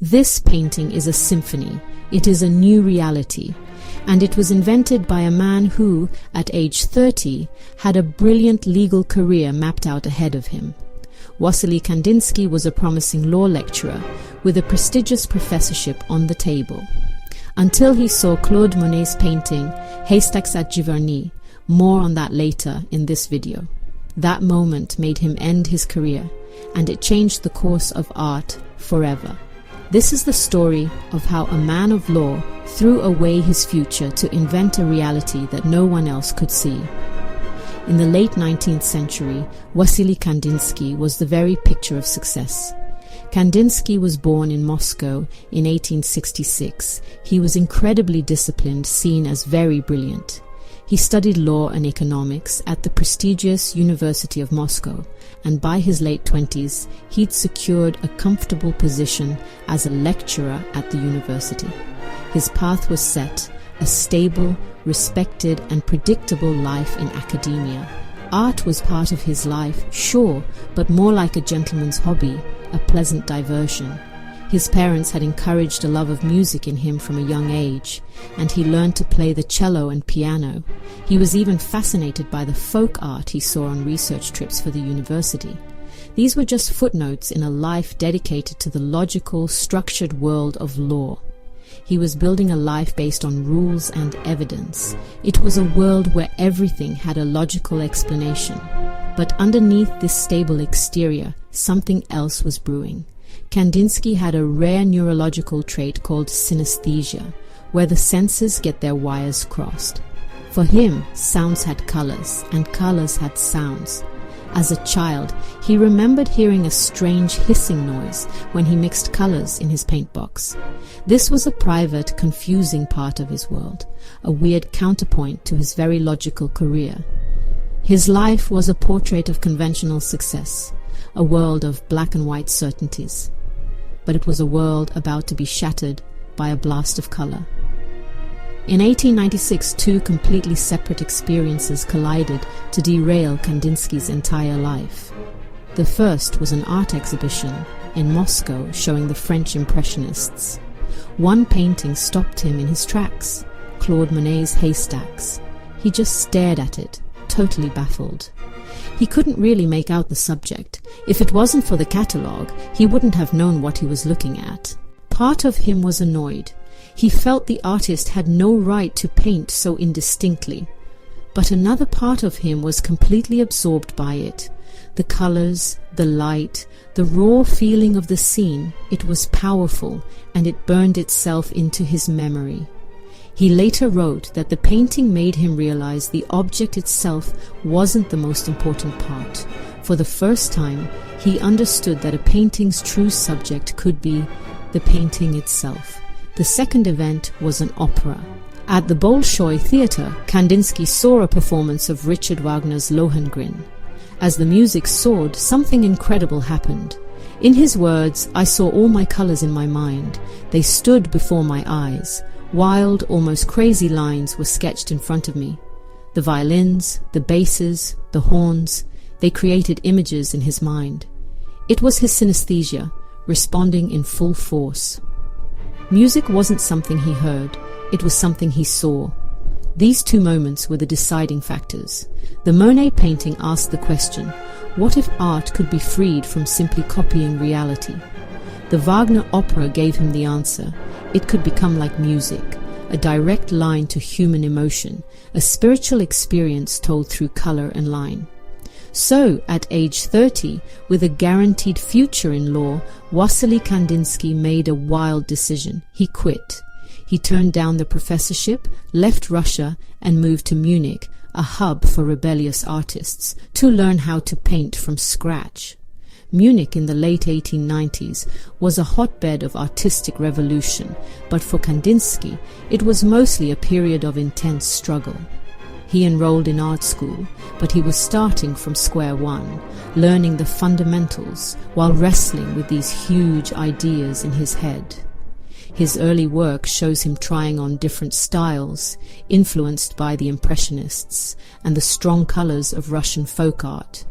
This painting is a symphony. It is a new reality. And it was invented by a man who, at age 30, had a brilliant legal career mapped out ahead of him. Wassily Kandinsky was a promising law lecturer with a prestigious professorship on the table. Until he saw Claude Monet's painting, Haystacks at Giverny. More on that later in this video. That moment made him end his career, and it changed the course of art forever. This is the story of how a man of law threw away his future to invent a reality that no one else could see. In the late 19th century, Wassily Kandinsky was the very picture of success. Kandinsky was born in Moscow in 1866. He was incredibly disciplined, seen as very brilliant. He studied law and economics at the prestigious University of Moscow, and by his late 20s, he'd secured a comfortable position as a lecturer at the university. His path was set, a stable, respected, and predictable life in academia. Art was part of his life, sure, but more like a gentleman's hobby, a pleasant diversion. His parents had encouraged a love of music in him from a young age, and he learned to play the cello and piano. He was even fascinated by the folk art he saw on research trips for the university. These were just footnotes in a life dedicated to the logical, structured world of law. He was building a life based on rules and evidence. It was a world where everything had a logical explanation. But underneath this stable exterior, something else was brewing. Kandinsky had a rare neurological trait called synesthesia, where the senses get their wires crossed. For him, sounds had colors, and colors had sounds. As a child, he remembered hearing a strange hissing noise when he mixed colors in his paint box. This was a private, confusing part of his world, a weird counterpoint to his very logical career. His life was a portrait of conventional success, a world of black and white certainties. But it was a world about to be shattered by a blast of color. In 1896, two completely separate experiences collided to derail Kandinsky's entire life. The first was an art exhibition in Moscow showing the French Impressionists. One painting stopped him in his tracks, Claude Monet's Haystacks. He just stared at it, totally baffled. He couldn't really make out the subject. If it wasn't for the catalogue, he wouldn't have known what he was looking at. Part of him was annoyed. He felt the artist had no right to paint so indistinctly. But another part of him was completely absorbed by it. The colors, the light, the raw feeling of the scene, it was powerful, and it burned itself into his memory. He later wrote that the painting made him realize the object itself wasn't the most important part. For the first time, he understood that a painting's true subject could be the painting itself. The second event was an opera. At the Bolshoi Theatre, Kandinsky saw a performance of Richard Wagner's Lohengrin. As the music soared, something incredible happened. In his words, "I saw all my colors in my mind. They stood before my eyes. Wild, almost crazy lines were sketched in front of me. The violins, the basses, the horns, they created images in his mind. It was his synesthesia, responding in full force." Music wasn't something he heard, it was something he saw. These two moments were the deciding factors. The Monet painting asked the question, what if art could be freed from simply copying reality? The Wagner opera gave him the answer. It could become like music, a direct line to human emotion, a spiritual experience told through color and line. So, at age 30, with a guaranteed future in law, Wassily Kandinsky made a wild decision. He quit. He turned down the professorship, left Russia, and moved to Munich, a hub for rebellious artists, to learn how to paint from scratch. Munich in the late 1890s was a hotbed of artistic revolution, but for Kandinsky, it was mostly a period of intense struggle. He enrolled in art school, but he was starting from square one, learning the fundamentals while wrestling with these huge ideas in his head. His early work shows him trying on different styles, influenced by the Impressionists and the strong colors of Russian folk art.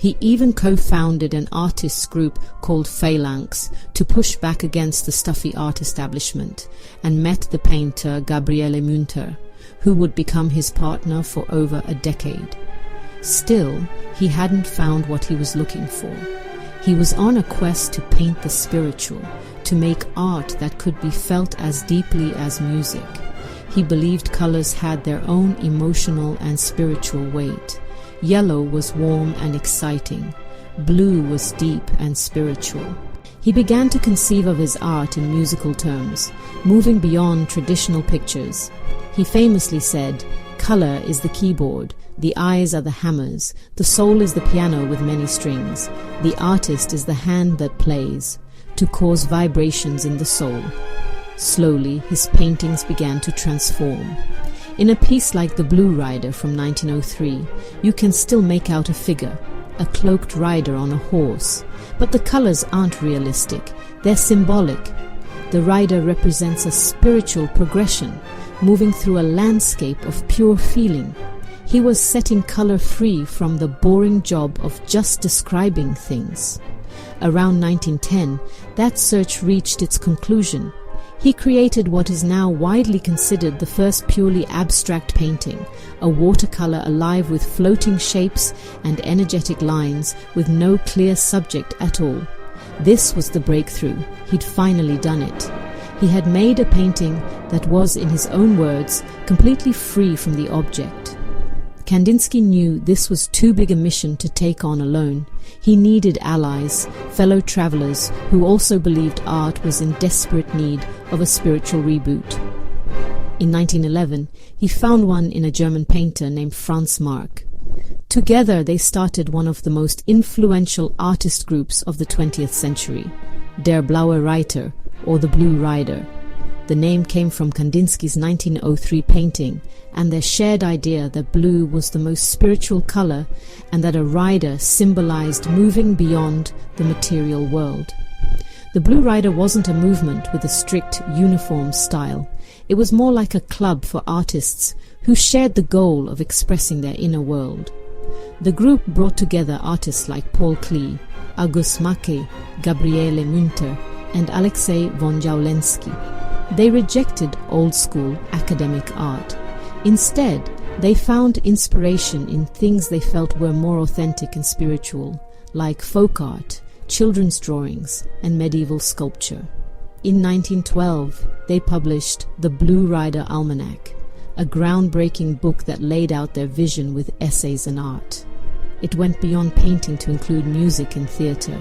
He even co-founded an artists group called Phalanx to push back against the stuffy art establishment, and met the painter Gabriele Munter, who would become his partner for over a decade. Still, he hadn't found what he was looking for. He was on a quest to paint the spiritual, to make art that could be felt as deeply as music. He believed colors had their own emotional and spiritual weight. Yellow was warm and exciting. Blue was deep and spiritual. He began to conceive of his art in musical terms, moving beyond traditional pictures. He famously said, "Color is the keyboard, the eyes are the hammers, the soul is the piano with many strings, the artist is the hand that plays, to cause vibrations in the soul." Slowly, his paintings began to transform. In a piece like The Blue Rider from 1903, you can still make out a figure, a cloaked rider on a horse, but the colors aren't realistic, they're symbolic. The rider represents a spiritual progression, moving through a landscape of pure feeling. He was setting color free from the boring job of just describing things. Around 1910, that search reached its conclusion. He created what is now widely considered the first purely abstract painting, a watercolor alive with floating shapes and energetic lines with no clear subject at all. This was the breakthrough. He'd finally done it. He had made a painting that was, in his own words, completely free from the object. Kandinsky knew this was too big a mission to take on alone. He needed allies, fellow travelers who also believed art was in desperate need of a spiritual reboot. In 1911, he found one in a German painter named Franz Marc. Together they started one of the most influential artist groups of the 20th century, Der Blaue Reiter, or the Blue Rider. The name came from Kandinsky's 1903 painting and their shared idea that blue was the most spiritual color and that a rider symbolized moving beyond the material world. The Blue Rider wasn't a movement with a strict uniform style. It was more like a club for artists who shared the goal of expressing their inner world. The group brought together artists like Paul Klee, August Macke, Gabriele Munter, and Alexei von Jawlensky. They rejected old-school academic art. Instead, they found inspiration in things they felt were more authentic and spiritual, like folk art, children's drawings, and medieval sculpture. In 1912, they published The Blue Rider Almanac, a groundbreaking book that laid out their vision with essays and art. It went beyond painting to include music and theater,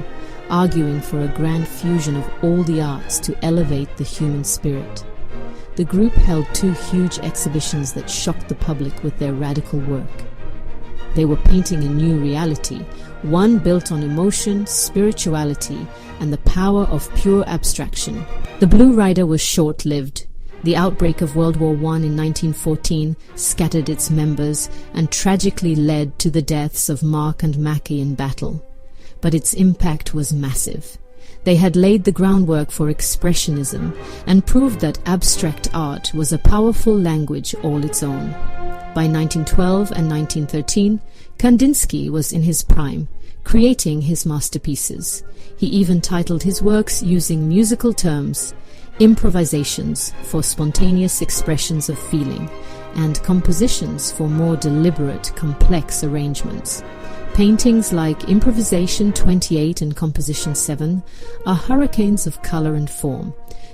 arguing for a grand fusion of all the arts to elevate the human spirit. The group held 2 huge exhibitions that shocked the public with their radical work. They were painting a new reality, one built on emotion, spirituality, and the power of pure abstraction. The Blue Rider was short-lived. The outbreak of World War I in 1914 scattered its members and tragically led to the deaths of Marc and Macke in battle. But its impact was massive. They had laid the groundwork for expressionism and proved that abstract art was a powerful language all its own. By 1912 and 1913, Kandinsky was in his prime, creating his masterpieces. He even titled his works using musical terms, improvisations for spontaneous expressions of feeling, and compositions for more deliberate, complex arrangements. Paintings like Improvisation 28 and Composition 7 are hurricanes of color and form.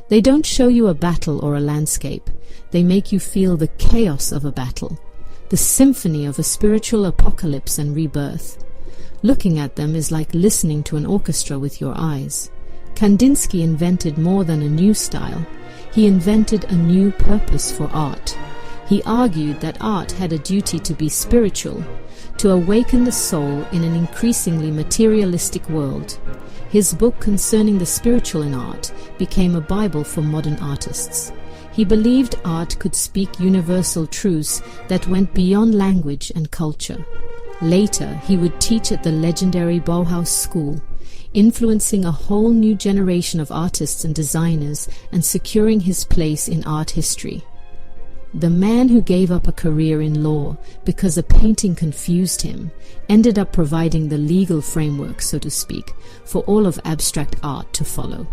They don't show you a battle or a landscape. They make you feel the chaos of a battle, the symphony of a spiritual apocalypse and rebirth. Looking at them is like listening to an orchestra with your eyes. Kandinsky invented more than a new style. He invented a new purpose for art. He argued that art had a duty to be spiritual, to awaken the soul in an increasingly materialistic world. His book concerning the spiritual in art became a Bible for modern artists. He believed art could speak universal truths that went beyond language and culture. Later, he would teach at the legendary Bauhaus School, influencing a whole new generation of artists and designers and securing his place in art history. The man who gave up a career in law because a painting confused him ended up providing the legal framework, so to speak, for all of abstract art to follow.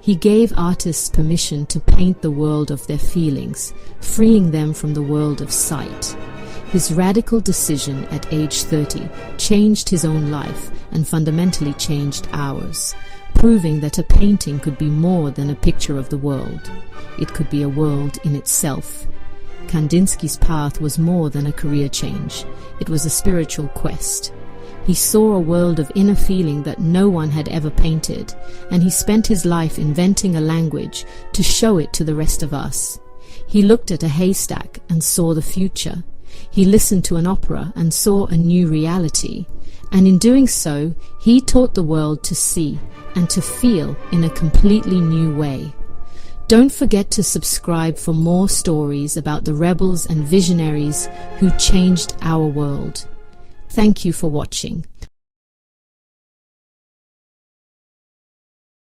He gave artists permission to paint the world of their feelings, freeing them from the world of sight. His radical decision at age 30 changed his own life and fundamentally changed ours, proving that a painting could be more than a picture of the world. It could be a world in itself. Kandinsky's path was more than a career change. It was a spiritual quest. He saw a world of inner feeling that no one had ever painted, and he spent his life inventing a language to show it to the rest of us. He looked at a haystack and saw the future. He listened to an opera and saw a new reality. And in doing so, he taught the world to see and to feel in a completely new way. Don't forget to subscribe for more stories about the rebels and visionaries who changed our world. Thank you for watching.